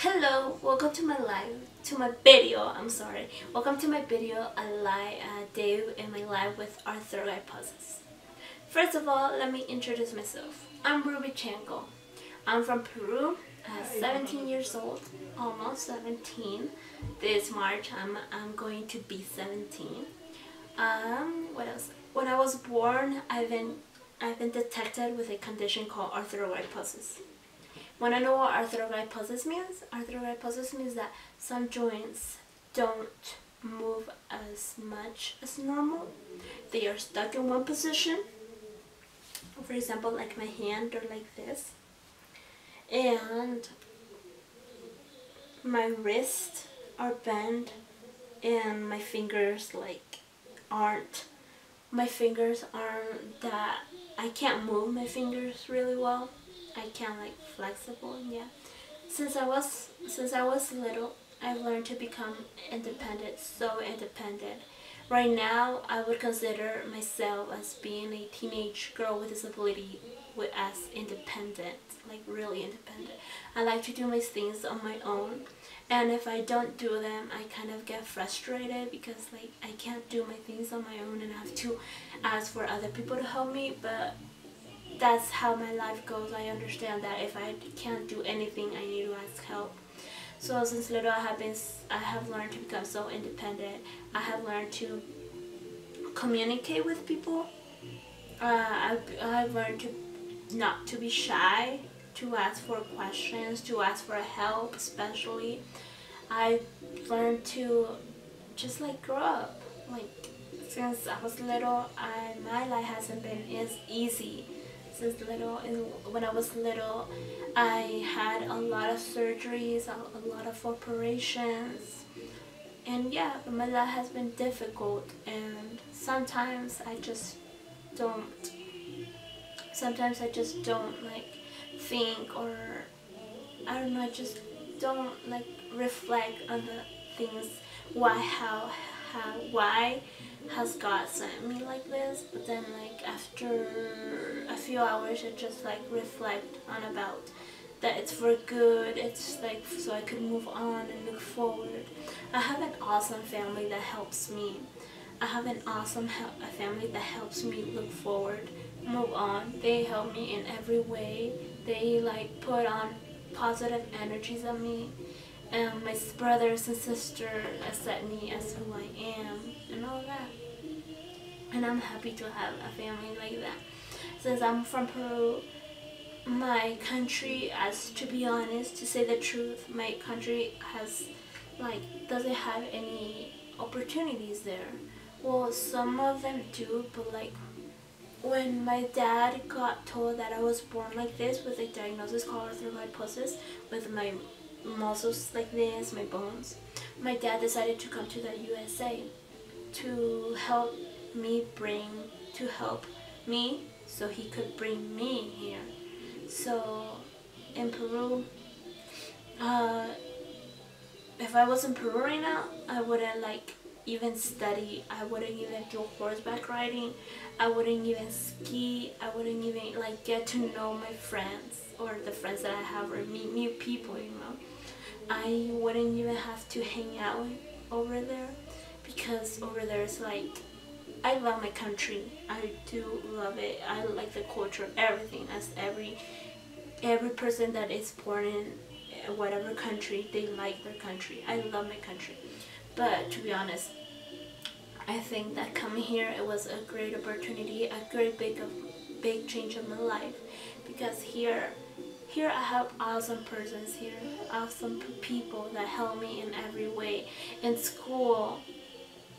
Hello, welcome to my video. Welcome to my video, a day in my life with arthroposis. First of all, let me introduce myself. I'm Ruby Chanko. I'm from Peru, 17 years old, almost 17. This March, I'm going to be 17. What else? When I was born, I've been detected with a condition called arthroposis. Want to know what arthroposis means? Arthroposis means that some joints don't move as much as normal. They are stuck in one position. For example, like my hand or like this. And my wrists are bent and my fingers aren't that, I can't move my fingers really well. I can't flexible, yeah. Since I was little, I've learned to become independent, so independent. Right now, I would consider myself as being a teenage girl with disability, as independent, like really independent. I like to do my things on my own, and if I don't do them, I kind of get frustrated because I can't do my things on my own and I have to ask for other people to help me, but that's how my life goes. I understand that if I can't do anything, I need to ask help. So since little, I have learned to become so independent. I have learned to communicate with people. I've learned to not to be shy, to ask for questions, to ask for help, especially. I've learned to just grow up. Since I was little, my life hasn't been as easy. Since little, when I was little, I had a lot of surgeries, a lot of operations, and yeah, my life has been difficult. And sometimes I just don't. Sometimes I just don't think, or I don't know. I just don't reflect on the things. Why has God sent me like this? But then after a few hours, I just reflect on about that it's for good. It's so I could move on and look forward. I have an awesome family that helps me. I have an awesome family that helps me look forward, move on. They help me in every way. They put on positive energies on me. And my brothers and sisters accept me as who I am and all that. And I'm happy to have a family like that. Since I'm from Peru, my country, as to be honest, to say the truth, my country doesn't have any opportunities there. Well, some of them do, but when my dad got told that I was born like this with a diagnosis called arthroposis, with my muscles like this, my bones, my dad decided to come to the USA to help me so he could bring me here. So in Peru, if I was in Peru right now, I wouldn't even study. I wouldn't even do horseback riding. I wouldn't even ski. I wouldn't even get to know my friends or the friends that I have, or meet new people, I wouldn't even have to hang out over there, because over there is I love my country. I do love it. I like the culture, everything. As every person that is born in whatever country, they like their country. I love my country. But to be honest, I think that coming here, it was a great opportunity, a great big change in my life, because here I have awesome persons here, awesome people that help me in every way. In school,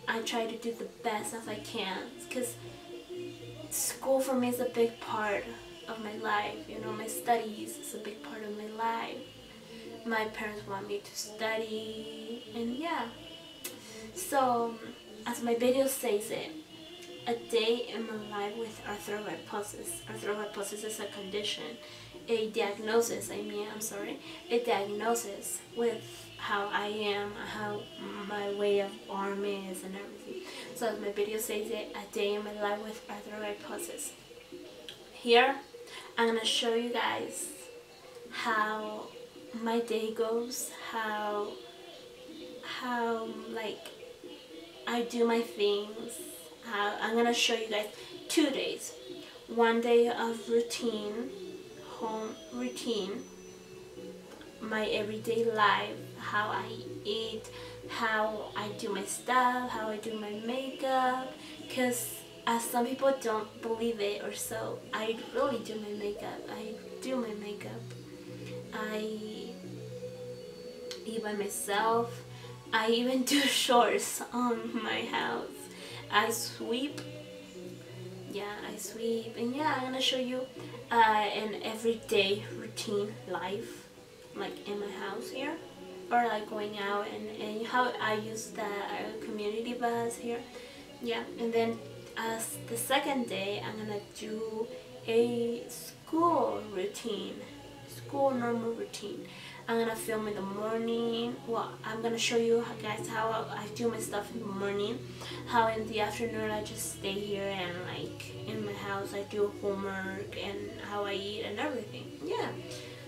I try to do the best as I can, because school for me is a big part of my life. My studies is a big part of my life. My parents want me to study, and yeah. So, as my video says it, a day in my life with arthroposis. Arthroposis is a condition, a diagnosis with how I am, how my way of arm is and everything. So as my video says it, a day in my life with arthroposis. Here, I'm going to show you guys how my day goes, how like I do my things. How I'm gonna show you guys 2 days. One day of routine, home routine, my everyday life, how I eat, how I do my stuff, how I do my makeup, because as some people don't believe it or so, I really do my makeup. I do my makeup. I eat by myself. I even do chores on my house. I sweep. Yeah, I sweep. And yeah, I'm gonna show you an everyday routine life, like in my house here, or like going out, and how I use the community bus here. Yeah, and then as the second day, I'm gonna do a school routine, school normal routine. I'm gonna film in the morning. Well, I'm gonna show you guys how I do my stuff in the morning, how in the afternoon I just stay here and like in my house I do homework, and how I eat and everything. Yeah,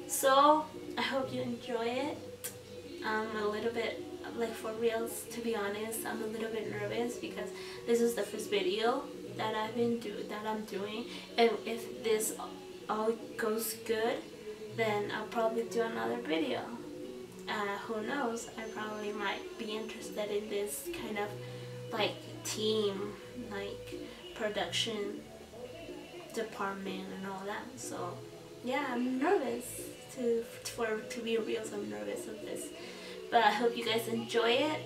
so I hope you enjoy it. I'm a little bit, like, for reals, to be honest, I'm a little bit nervous because this is the first video that I'm doing, and if this all goes good, then I'll probably do another video. Who knows, I probably might be interested in this kind of like team, like production department and all that. So yeah, I'm nervous to be real. I'm nervous of this, but I hope you guys enjoy it.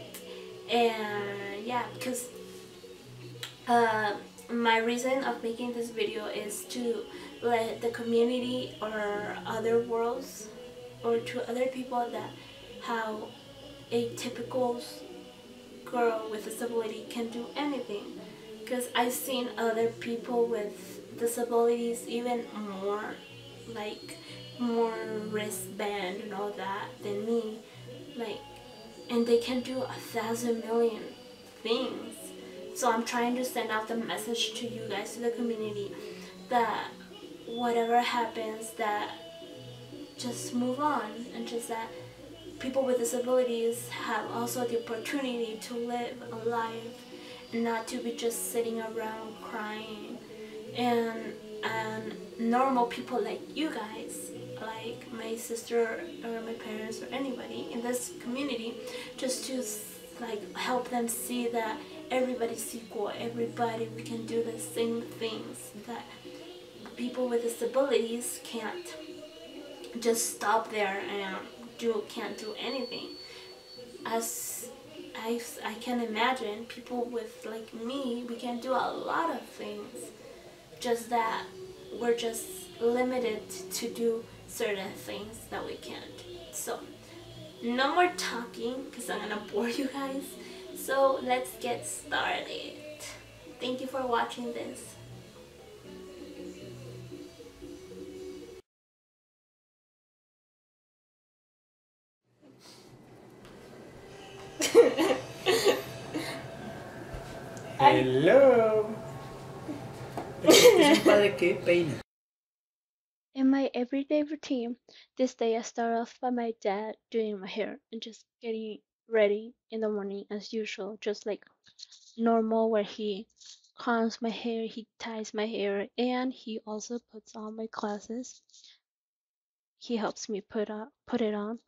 And yeah, because my reason of making this video is to let the community or other worlds or to other people that how a typical girl with disability can do anything, because I've seen other people with disabilities even more, like more wristband and all that than me, like, and they can do 1,000,000,000 things. So I'm trying to send out the message to you guys, to the community, that whatever happens, that just move on, and just that people with disabilities have also the opportunity to live a life and not to be just sitting around crying. And normal people like you guys, like my sister or my parents or anybody in this community, just to like help them see that everybody's equal, everybody, we can do the same things, that people with disabilities can't just stop there and can't do anything. As I can imagine, people with like me, we can do a lot of things, just that we're just limited to do certain things that we can't. So no more talking, because I'm gonna bore you guys. So let's get started. Thank you for watching this. Hello. Es un padre que peina. In my everyday routine, this day I start off by my dad doing my hair and just getting ready in the morning as usual, just like normal, where he combs my hair, he ties my hair, and he also puts on my glasses. He helps me put it on.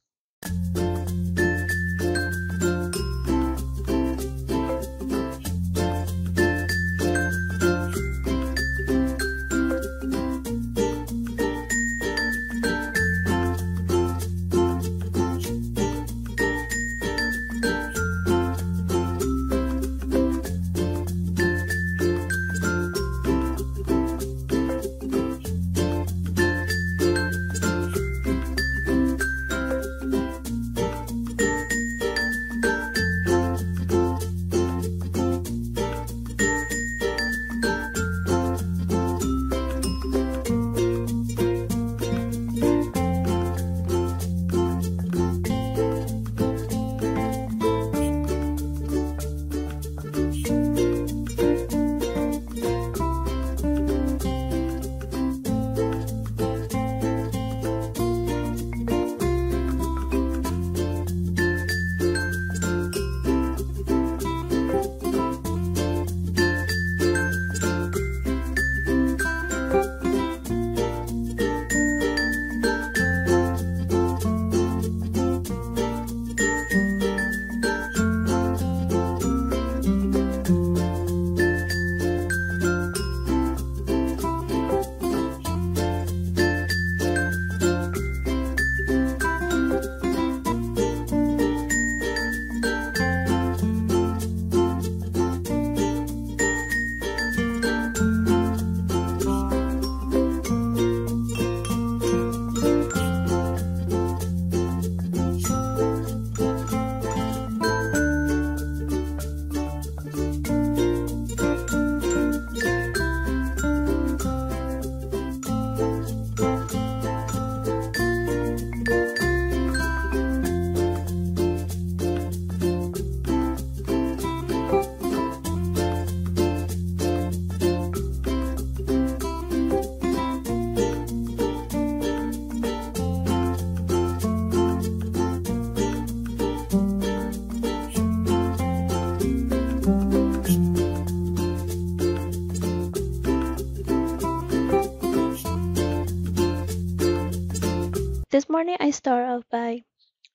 This morning I start off by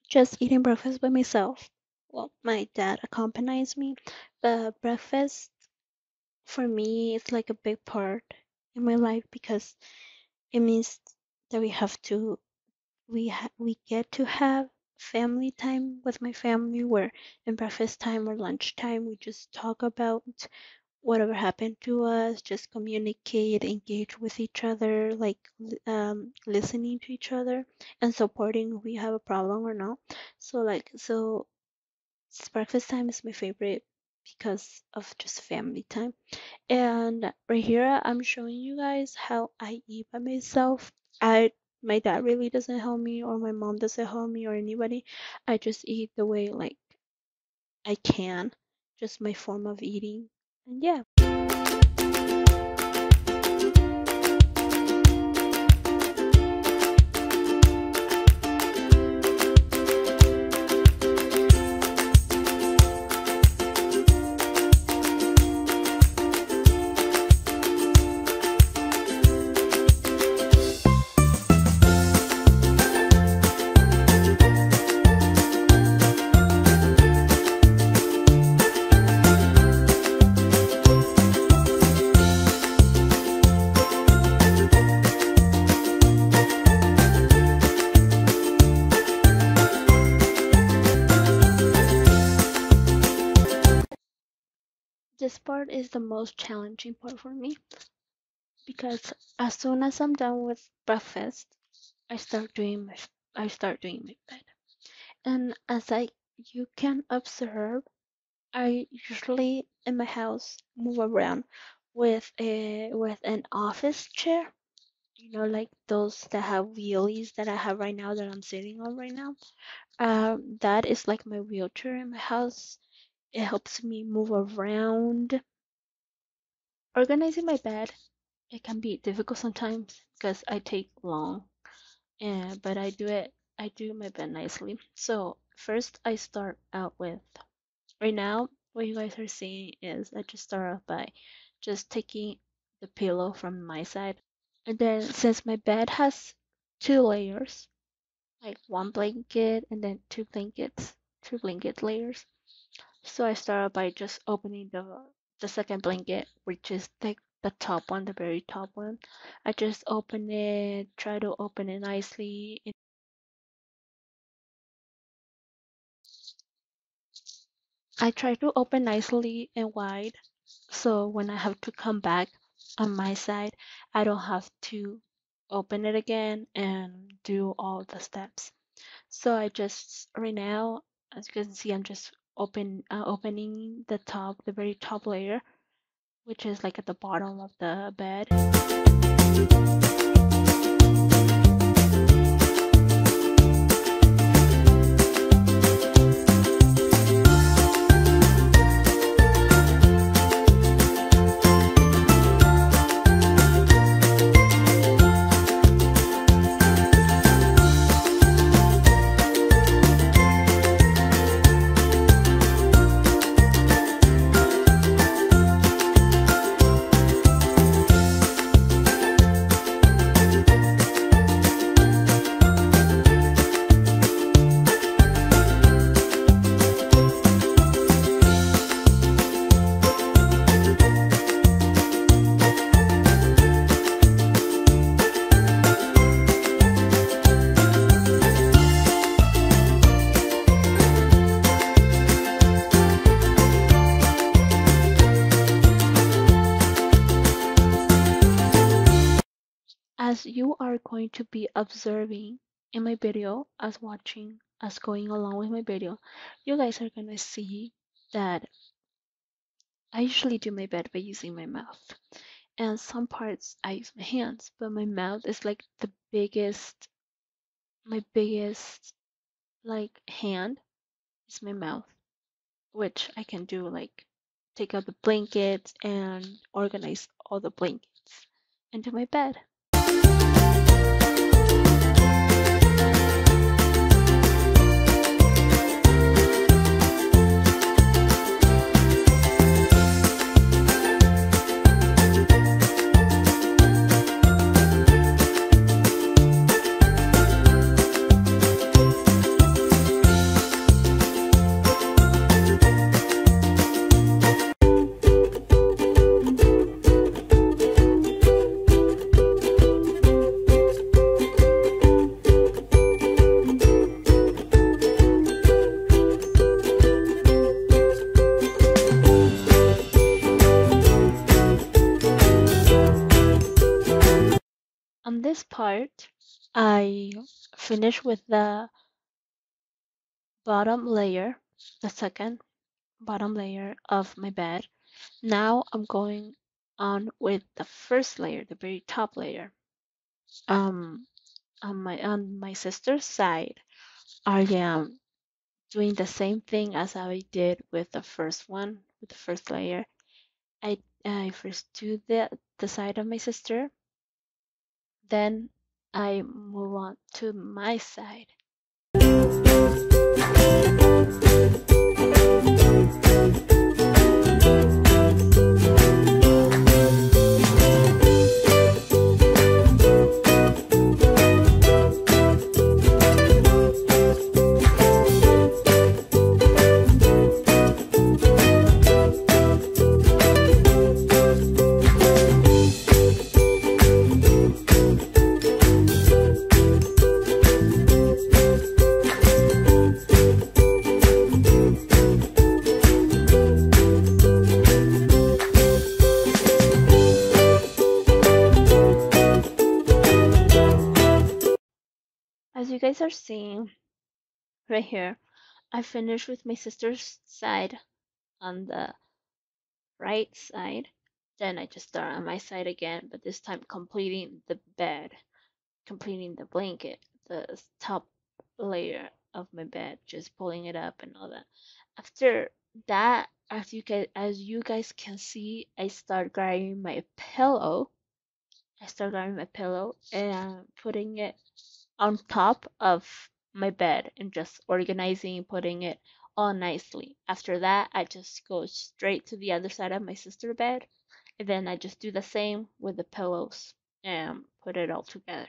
just eating breakfast by myself. Well, my dad accompanies me, but breakfast for me is like a big part in my life because it means that we get to have family time with my family where in breakfast time or lunchtime we just talk about whatever happened to us, just communicate, engage with each other, like listening to each other and supporting if we have a problem or not. So breakfast time is my favorite because of just family time. And right here, I'm showing you guys how I eat by myself. My dad really doesn't help me, or my mom doesn't help me, or anybody. I just eat the way like I can, just my form of eating. And yeah. This part is the most challenging part for me because as soon as I'm done with breakfast, I start doing my I start doing my bed. And as I you can observe, I usually in my house move around with an office chair. You know, like those that have wheelies that I have right now that I'm sitting on right now. That is like my wheelchair in my house. It helps me move around. Organizing my bed, it can be difficult sometimes because I take long, and but I do my bed nicely. So first I start out with right now what you guys are seeing is I just start off by just taking the pillow from my side, and then since my bed has two layers, like one blanket and then two blanket layers. So I started by just opening the second blanket, which is the top one, the very top one. I just open it, try to open it nicely. I try to open nicely and wide, so when I have to come back on my side, I don't have to open it again and do all the steps. So I just right now, as you can see, I'm just opening the top, the very top layer, which is like at the bottom of the bed. As you are going to be observing in my video, as watching, as going along with my video, you guys are gonna see that I usually do my bed by using my mouth. And some parts I use my hands, but my mouth is like my biggest like hand is my mouth, which I can do like take out the blankets and organize all the blankets into my bed. part, I finished with the bottom layer, the second bottom layer of my bed. Now I'm going on with the first layer, the very top layer. On my sister's side, I am doing the same thing as I did with the first one, with the first layer. I first do the side of my sister, then I move on to my side. As you guys are seeing right here, I finished with my sister's side on the right side. Then I just start on my side again, but this time completing the bed, completing the blanket, the top layer of my bed, just pulling it up and all that. After that, as you guys can see, I start grabbing my pillow. And putting it on top of my bed and just organizing, putting it all nicely. After that, I just go straight to the other side of my sister's bed, and then I just do the same with the pillows and put it all together.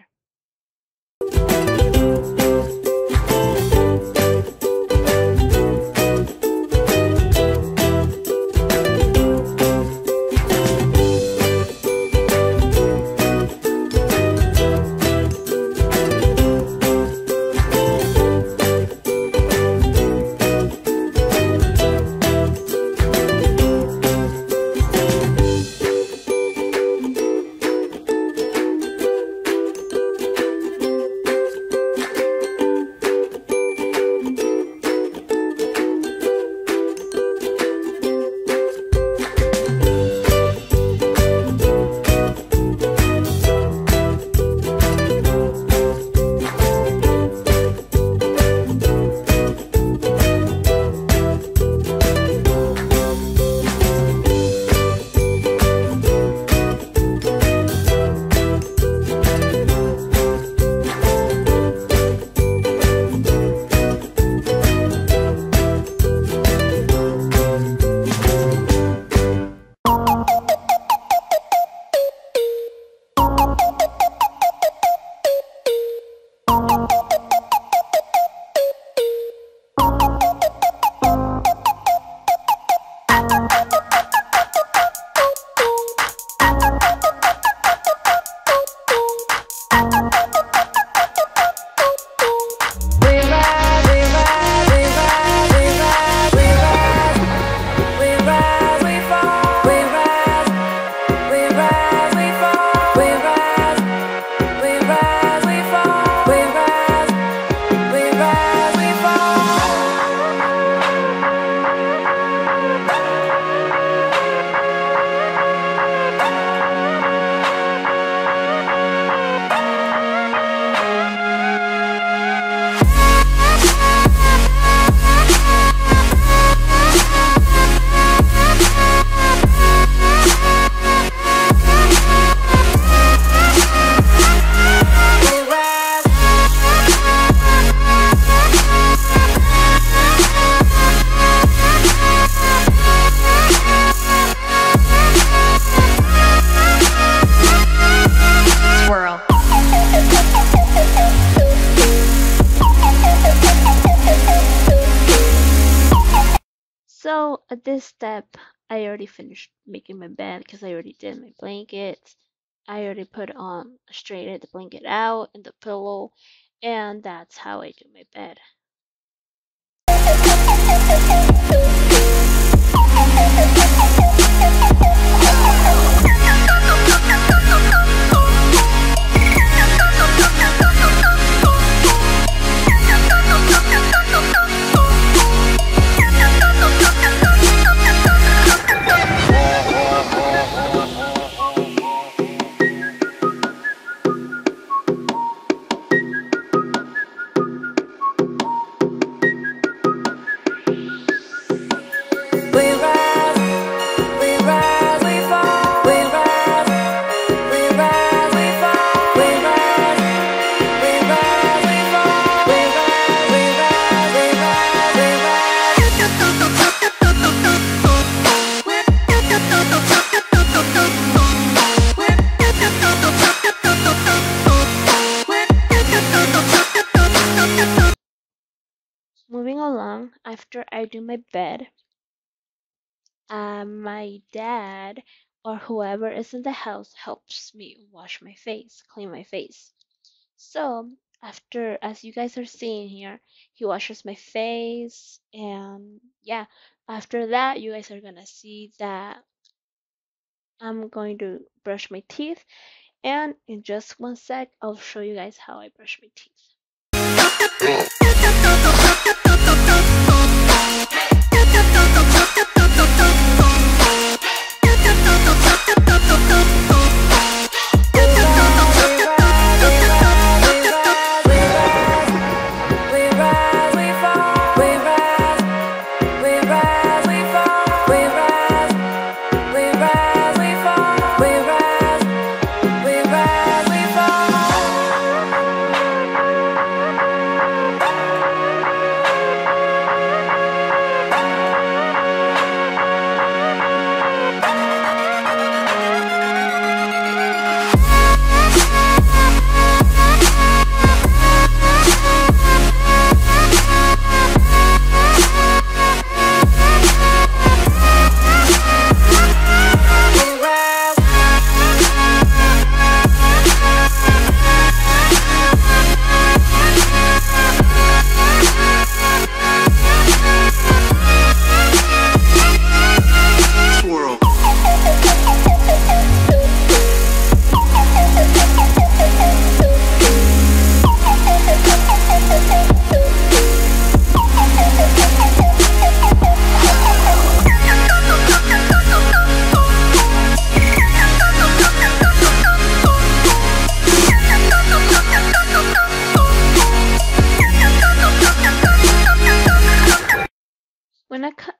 So at this step, I already finished making my bed because I already did my blankets. I already straightened the blanket out and the pillow, and that's how I do my bed. after I do my bed, my dad or whoever is in the house helps me wash my face, clean my face. So after, as you guys are seeing here, he washes my face, and yeah, after that, you guys are gonna see that I'm going to brush my teeth, and in just one sec, I'll show you guys how I brush my teeth.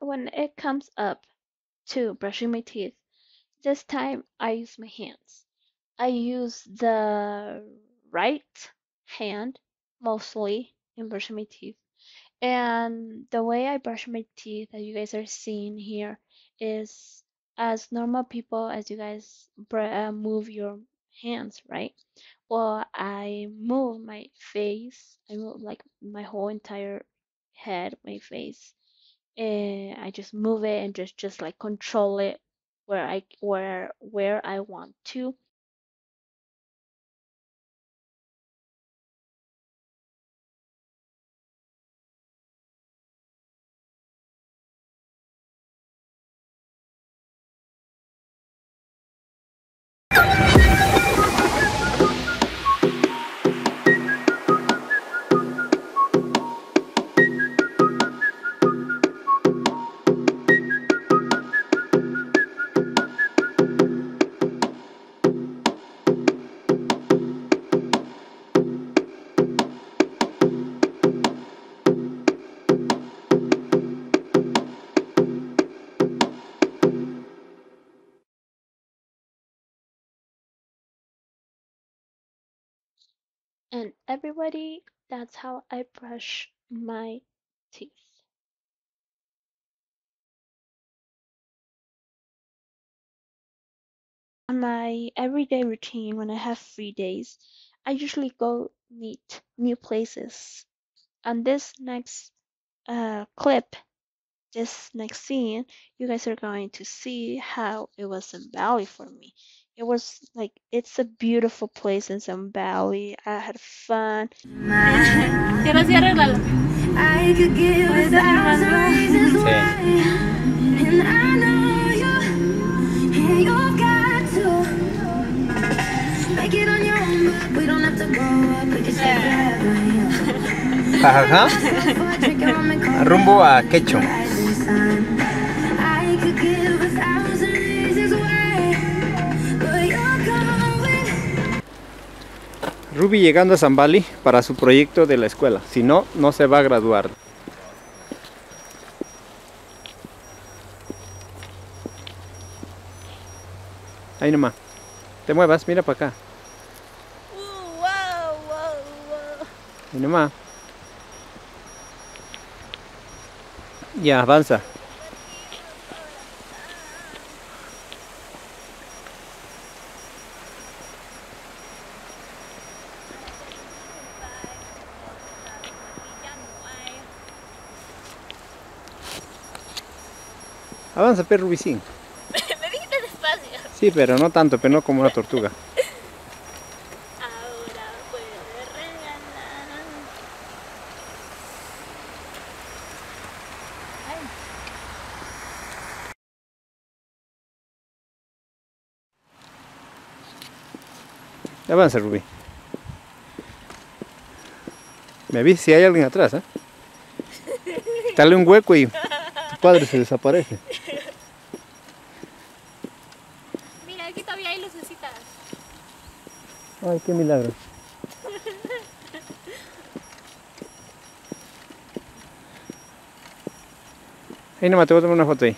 When it comes up to brushing my teeth, this time I use my hands. I use the right hand mostly in brushing my teeth. And the way I brush my teeth, as you guys are seeing here, is as normal people, as you guys move your hands, right? Well, I move my face, I move like my whole entire head, my face, and I just move it and just like control it where I want to. And everybody, that's how I brush my teeth. On my everyday routine, when I have free days, I usually go meet new places. On this next clip, this next scene, you guys are going to see how it was in Bali for me. It was like, it's a beautiful place in some Bali. I had fun. Cierra, cierra, arréglalo. I could give a thousand reasons why, and I know you, and you've got to make it on your own, but we don't have to go up, we can stay forever. Ajá. Rumbo a Quecho. I could give a thousand reasons why, but you're going. Ruby llegando a Zambali para su proyecto de la escuela. Si no, no se va a graduar. Ahí nomás. Te muevas, mira para acá. Ahí nomás. Ya, avanza. Avanza, pe, Rubicín. Me dijiste despacio. Sí, pero no tanto, pero no como una tortuga. Ahora puede regalar. Avanza, Rubí. Me avisas si hay alguien atrás, ¿eh? Dale un hueco y tu padre se desaparece. Mira, aquí todavía hay lucecitas. Ay, qué milagro. Ahí nomás te voy a tomar una foto ahí.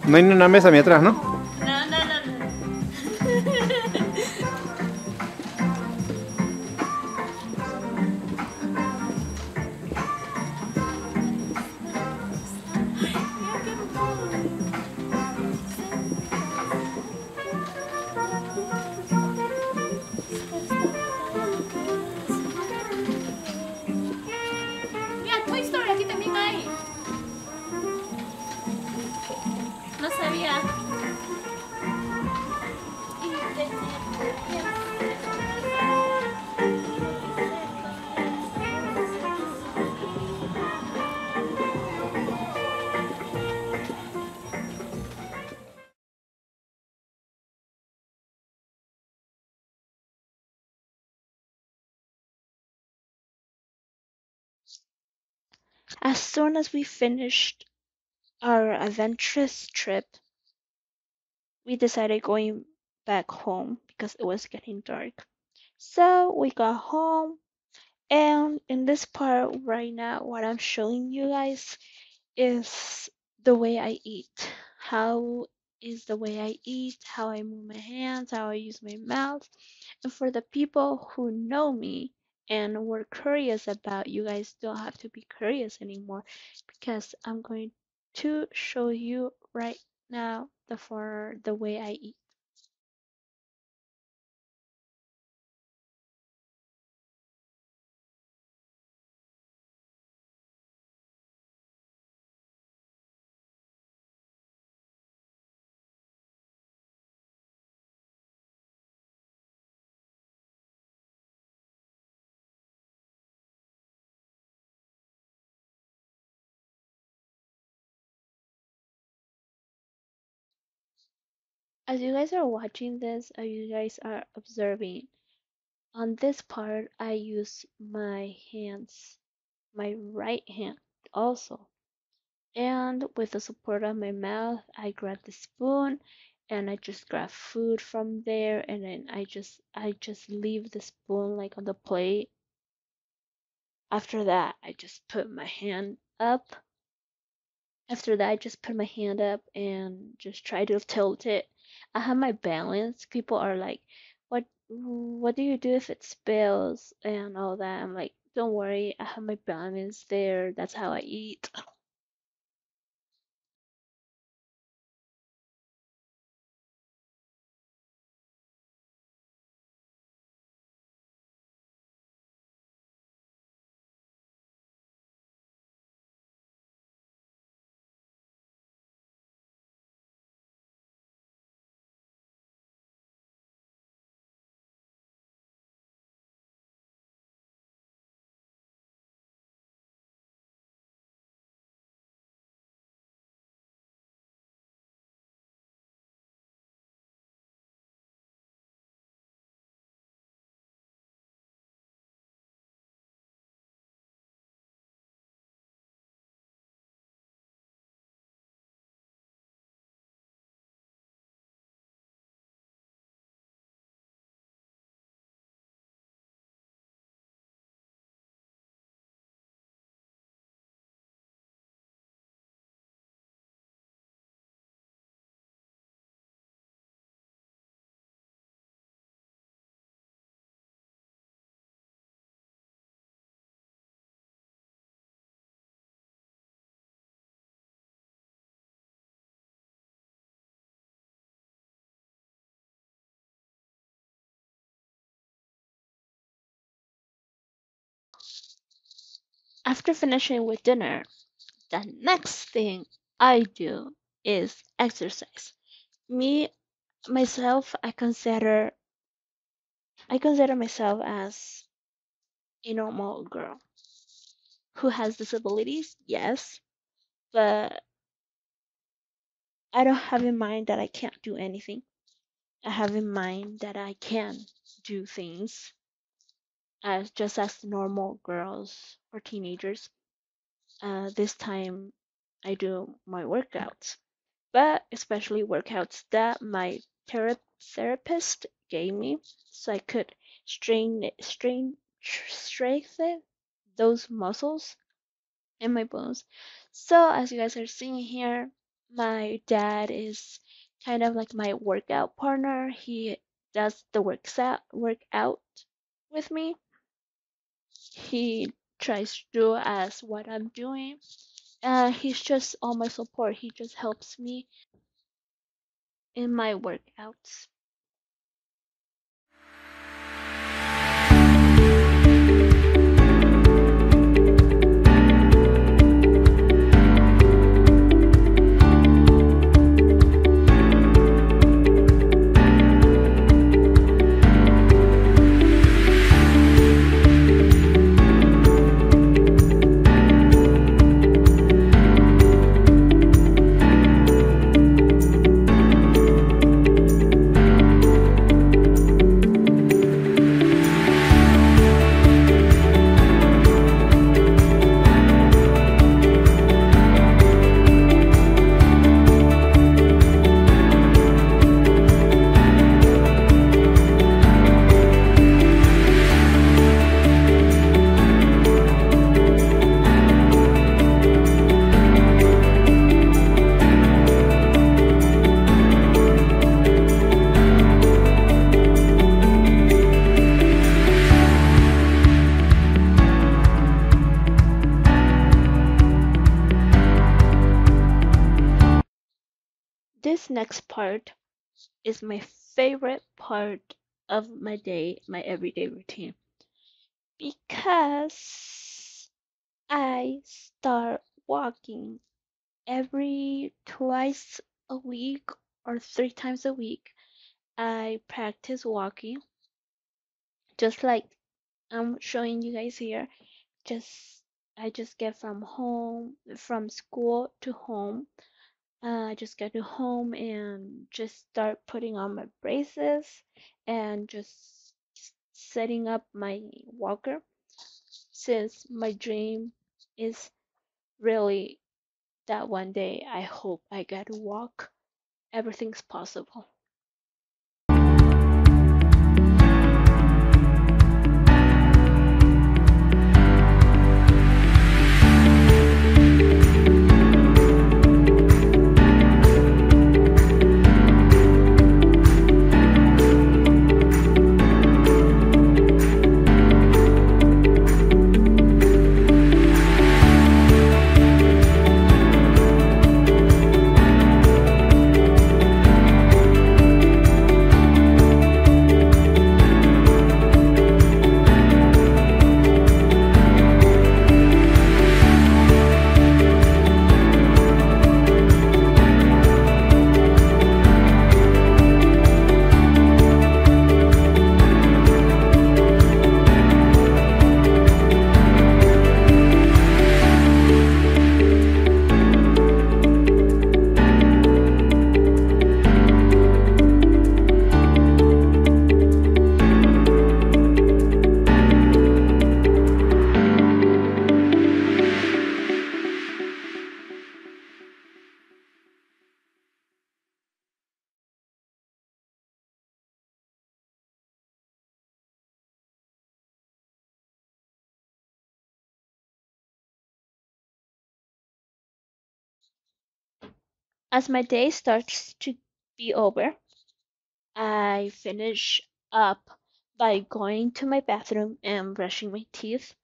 No hay ni una mesa a mi atrás, ¿no? No, no, no, no. Mira, Toy Story aquí también hay. No sabía. As soon as we finished our adventurous trip, we decided going back home because it was getting dark. So we got home, and in this part right now, what I'm showing you guys is the way I eat. How is the way I eat, how I move my hands, how I use my mouth. And for the people who know me and were curious about, you guys don't have to be curious anymore because I'm going to show you right now the way I eat. As you guys are watching this, as you guys are observing, on this part I use my hands, my right hand also. And with the support of my mouth, I grab the spoon and I just grab food from there, and then I just leave the spoon like on the plate. After that, I just put my hand up. After that, I just put my hand up and just try to tilt it. I have my balance. People are like, what do you do if it spills and all that?" I'm like, "Don't worry, I have my balance there. That's how I eat." After finishing with dinner, the next thing I do is exercise. Me myself, I consider myself as a normal girl who has disabilities, yes, but I don't have in mind that I can't do anything. I have in mind that I can do things as just as normal girls or teenagers. This time I do my workouts, but especially workouts that my therapist gave me so I could strengthen those muscles in my bones. So as you guys are seeing here, my dad is kind of like my workout partner. He does the workout with me. He tries to do as what I'm doing. He's just all my support. He just helps me in my workouts. This next part is my favorite part of my day, my everyday routine, because I start walking every twice a week or 3 times a week. I practice walking just like I'm showing you guys here. Just I just get from school to home. I just get to home and just start putting on my braces and just setting up my walker. Since my dream is really that one day I hope I get to walk, everything's possible. As my day starts to be over, I finish up by going to my bathroom and brushing my teeth.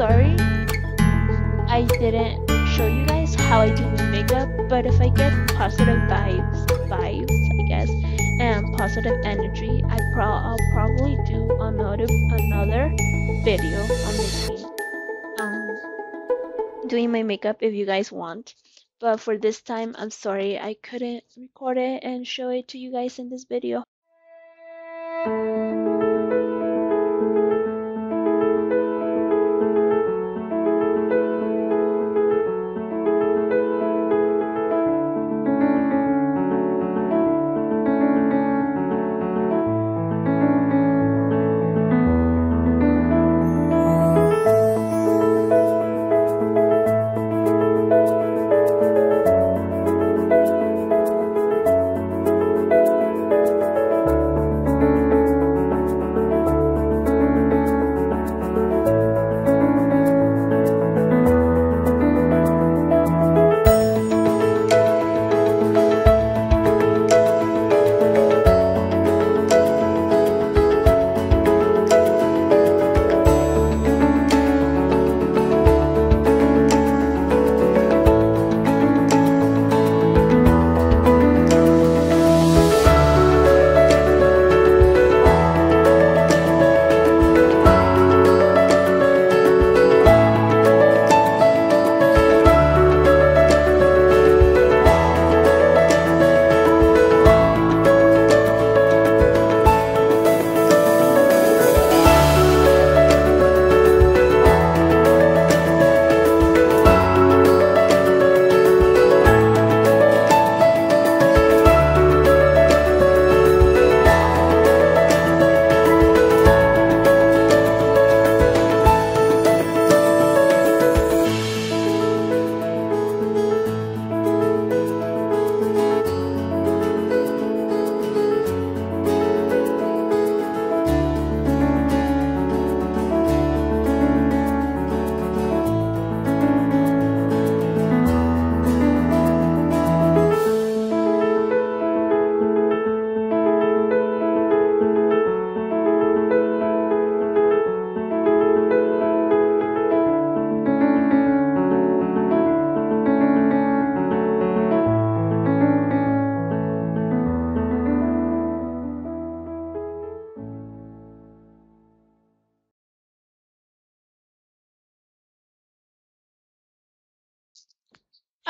sorry I didn't show you guys how I do my makeup, but if I get positive vibes, I guess, and positive energy, I'll probably do another video on making doing my makeup if you guys want. But for this time, I'm sorry I couldn't record it and show it to you guys in this video.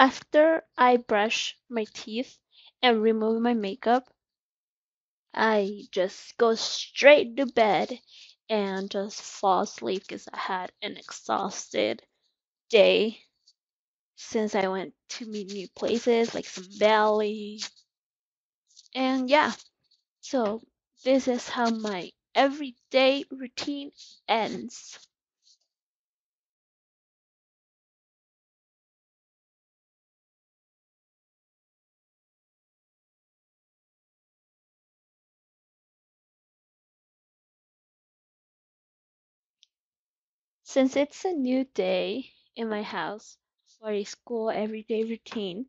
After I brush my teeth and remove my makeup, I just go straight to bed and just fall asleep because I had an exhausted day since I went to meet new places like some Valley. And yeah, so this is how my everyday routine ends. Since it's a new day in my house for a school everyday routine,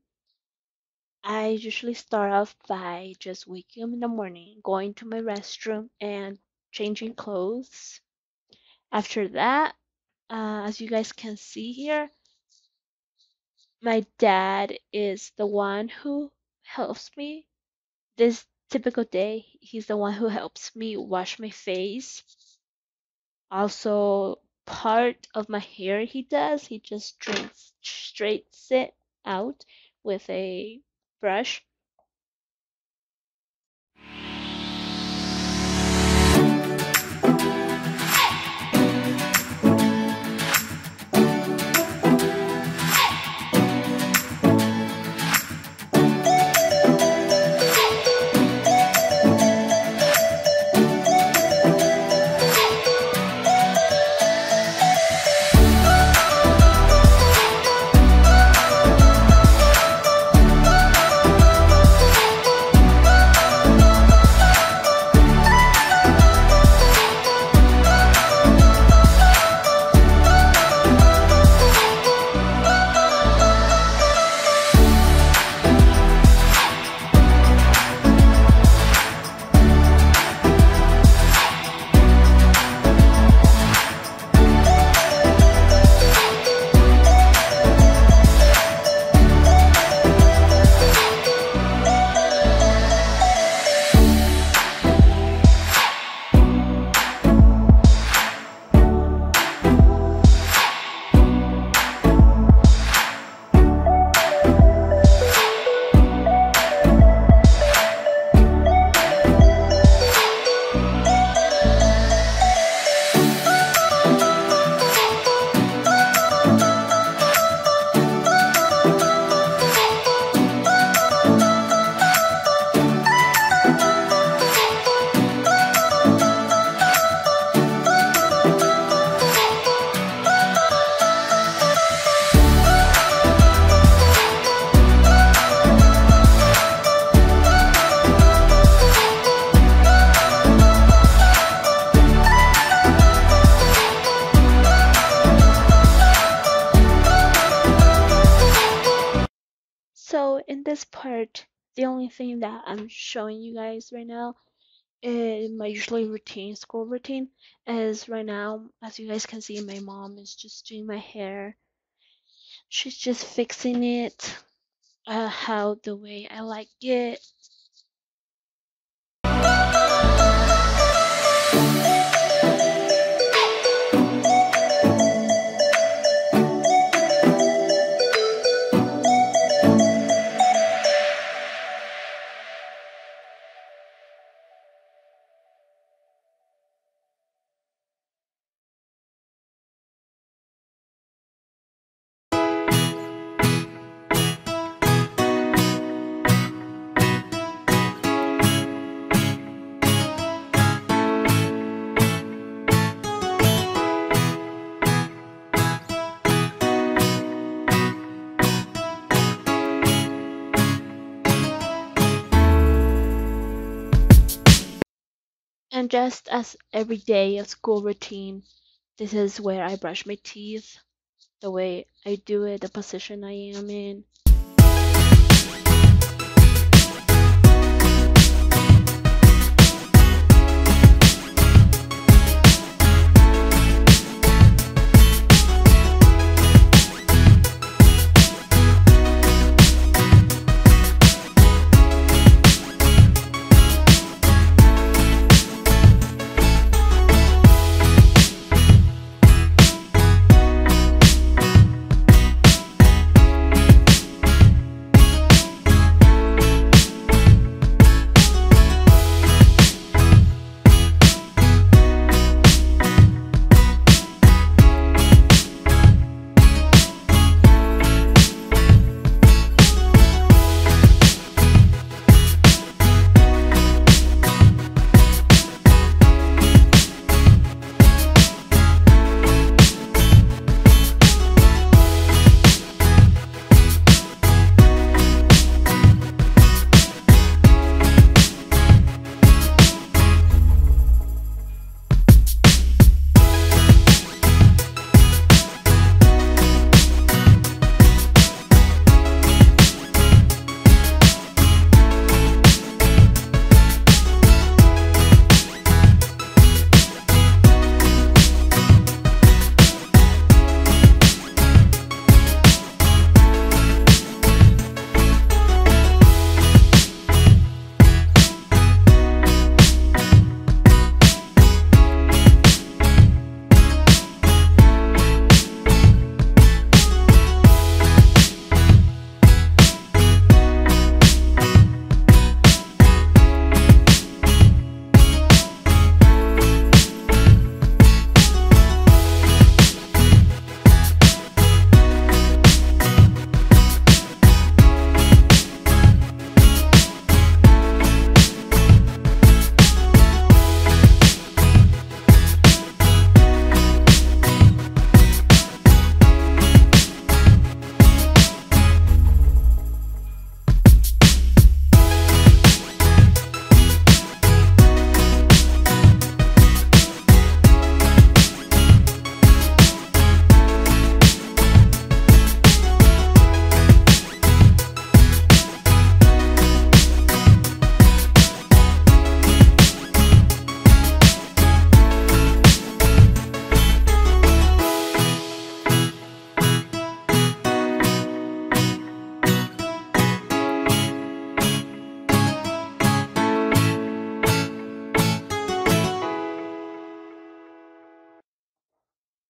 I usually start off by just waking up in the morning, going to my restroom, and changing clothes. After that, as you guys can see here, my dad is the one who helps me. This typical day, he's the one who helps me wash my face. Also, part of my hair he does, he just straights it out with a brush. in this part, the only thing that I'm showing you guys right now in my usually routine, school routine, is right now, as you guys can see, my mom is just doing my hair. She's just fixing it how the way I like it. And just as every day of school routine, this is where I brush my teeth, the way I do it, the position I am in.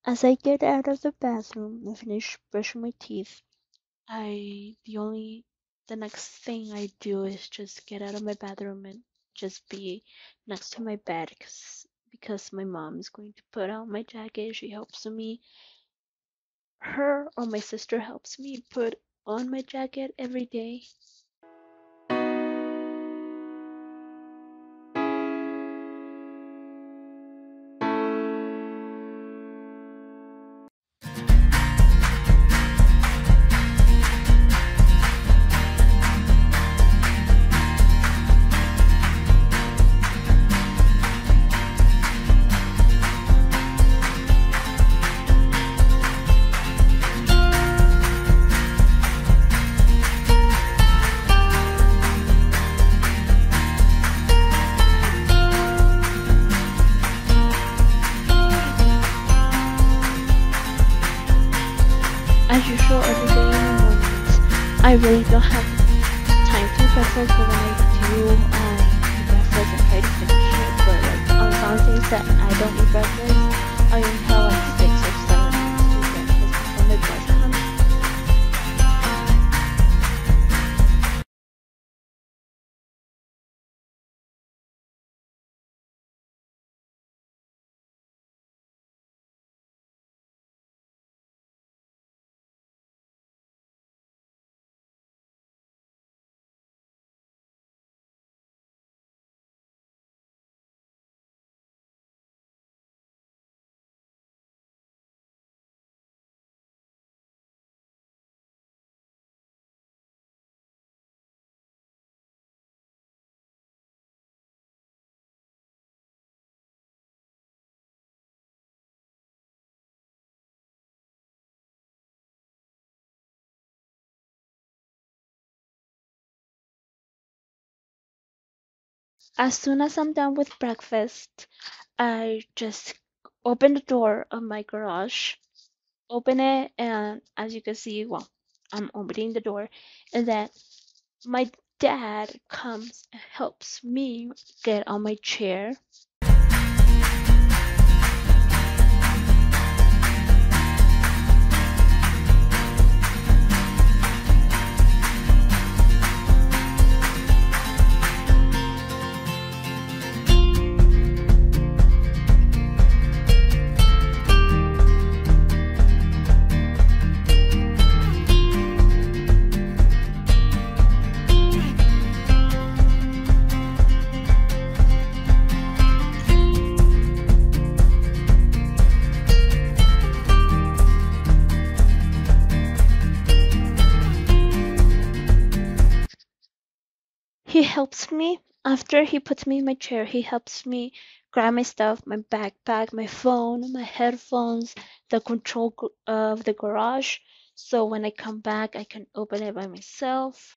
As I get out of the bathroom and finish brushing my teeth, the next thing I do is just get out of my bathroom and just be next to my bed because my mom is going to put on my jacket. She helps me. Her or my sister helps me put on my jacket every day. usual every day in the mornings. I really don't have time to eat breakfast, but when I do eat breakfast, I try to finish it. But like on some days that I don't eat breakfast, I only have like 6 or 7 minutes to eat breakfast before my bus comes. As soon as I'm done with breakfast, I just open the door of my garage, open it, and as you can see, well, I'm opening the door, and then my dad comes and helps me get on my chair. He helps me after he puts me in my chair. He helps me grab my stuff, my backpack, my phone, my headphones, the control of the garage. So when I come back, I can open it by myself.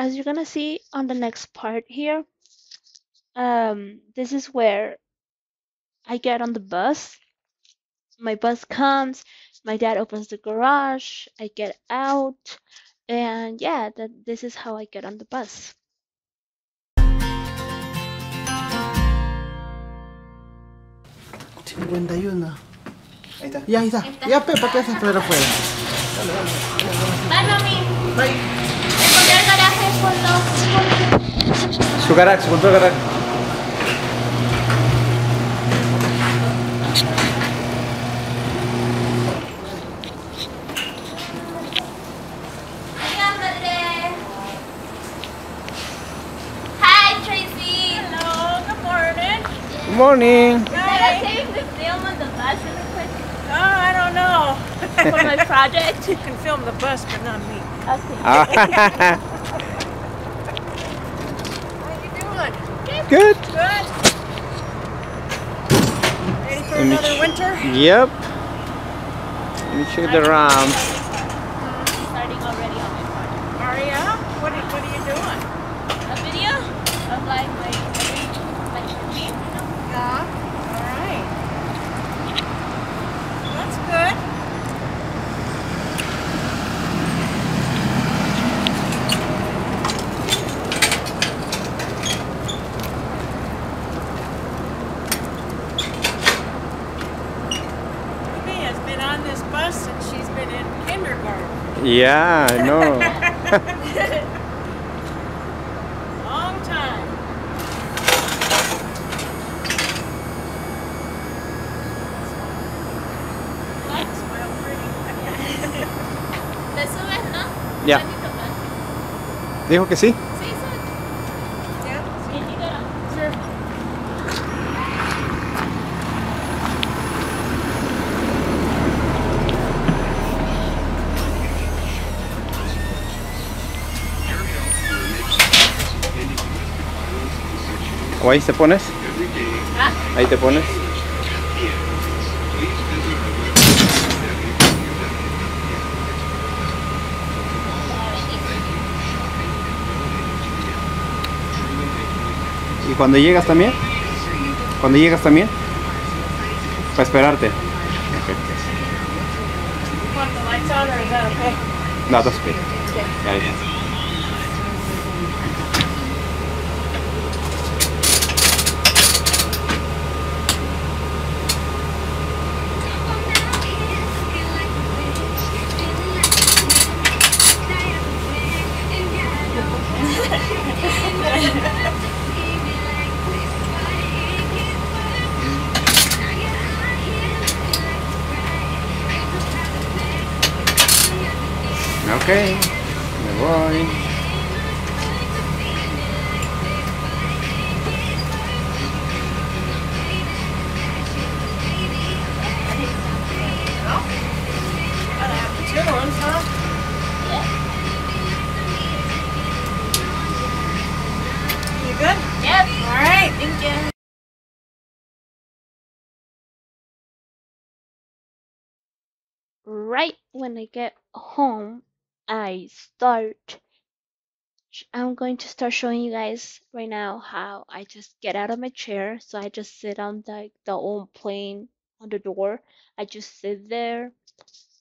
As you're gonna see on the next part here, this is where I get on the bus. My bus comes, my dad opens the garage, I get out, and yeah, this is how I get on the bus. 51. Ahí está. Ya, ahí está. Ya, Pepa, que haces para afuera. Bye, mami. Bye. Encontré el garaje por los... Su garaje, se encontró el garaje. Hola, madre. Hi, Tracy. Hello, good morning. Good morning. Is that okay if we film on the bus really quick Oh, I don't know. for my project? You can film the bus, but not me. Okay. How you doing? Good. Good. Ready for Let me another winter? Yep. Let me check the RAM. Starting already on my project. Are ya? What are you doing? A video of like my routine, you know? Yeah. All right. That's good. Ruby has been on this bus since she's been in kindergarten. Yeah, I know. Long time. Smile pretty. ¿Te subes, no? Ya. Un ratito más. Dijo que sí. Sí, sí. Yeah. Can you get up? Sure. ¿O ahí te pones? Ahí te pones. ¿Y cuando llegas también? ¿Cuando llegas también? Para esperarte. Okay. Want the lights on, or is that okay? No, that's okay. Okay. Ya, ya. Ok, me voy. Gotta have the two ones, huh? You good? Yep. All right, thank you. Right when I get home, I'm going to start showing you guys right now how I just get out of my chair. So I just sit on the old plane on the door. I just sit there,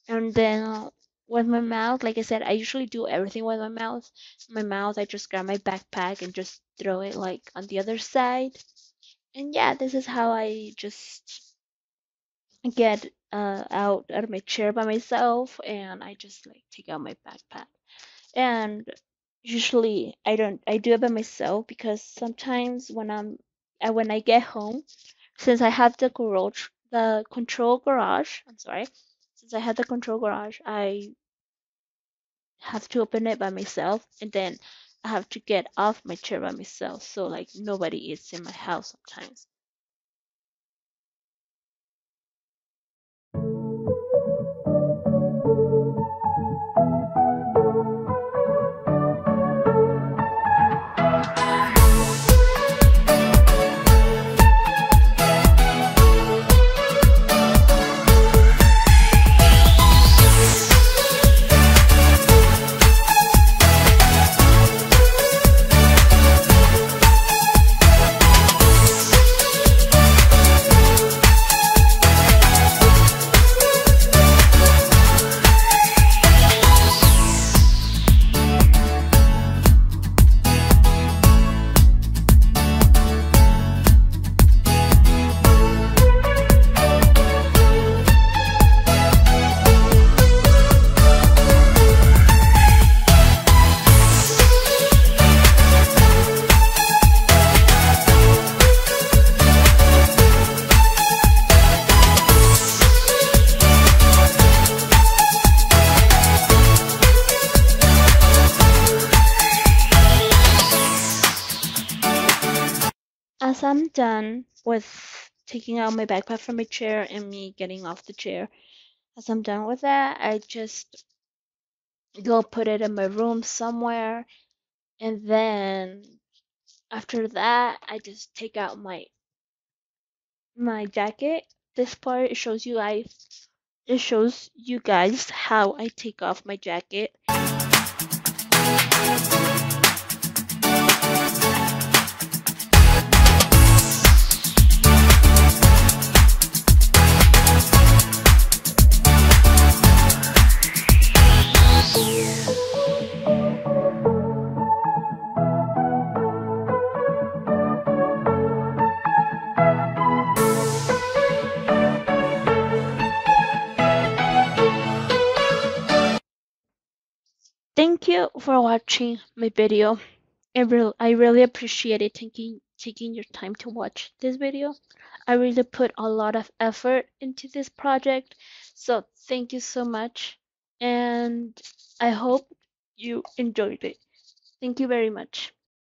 and then with my mouth, like I said, I usually do everything with my mouth. My mouth, I just grab my backpack and just throw it like on the other side. And yeah, this is how I just get out of my chair by myself, and I just like take out my backpack. And usually I do it by myself because sometimes when I get home, since I have the control garage, I'm sorry, since I have the control garage, I have to open it by myself, and then I have to get off my chair by myself, so like nobody is in my house sometimes. As I'm done with taking out my backpack from my chair and me getting off the chair, as I'm done with that, I just go put it in my room somewhere, and then after that, I just take out my jacket. This part it shows you guys how I take off my jacket. Thank you for watching my video. I really appreciate it taking your time to watch this video. I really put a lot of effort into this project, so thank you so much, and I hope you enjoyed it. Thank you very much.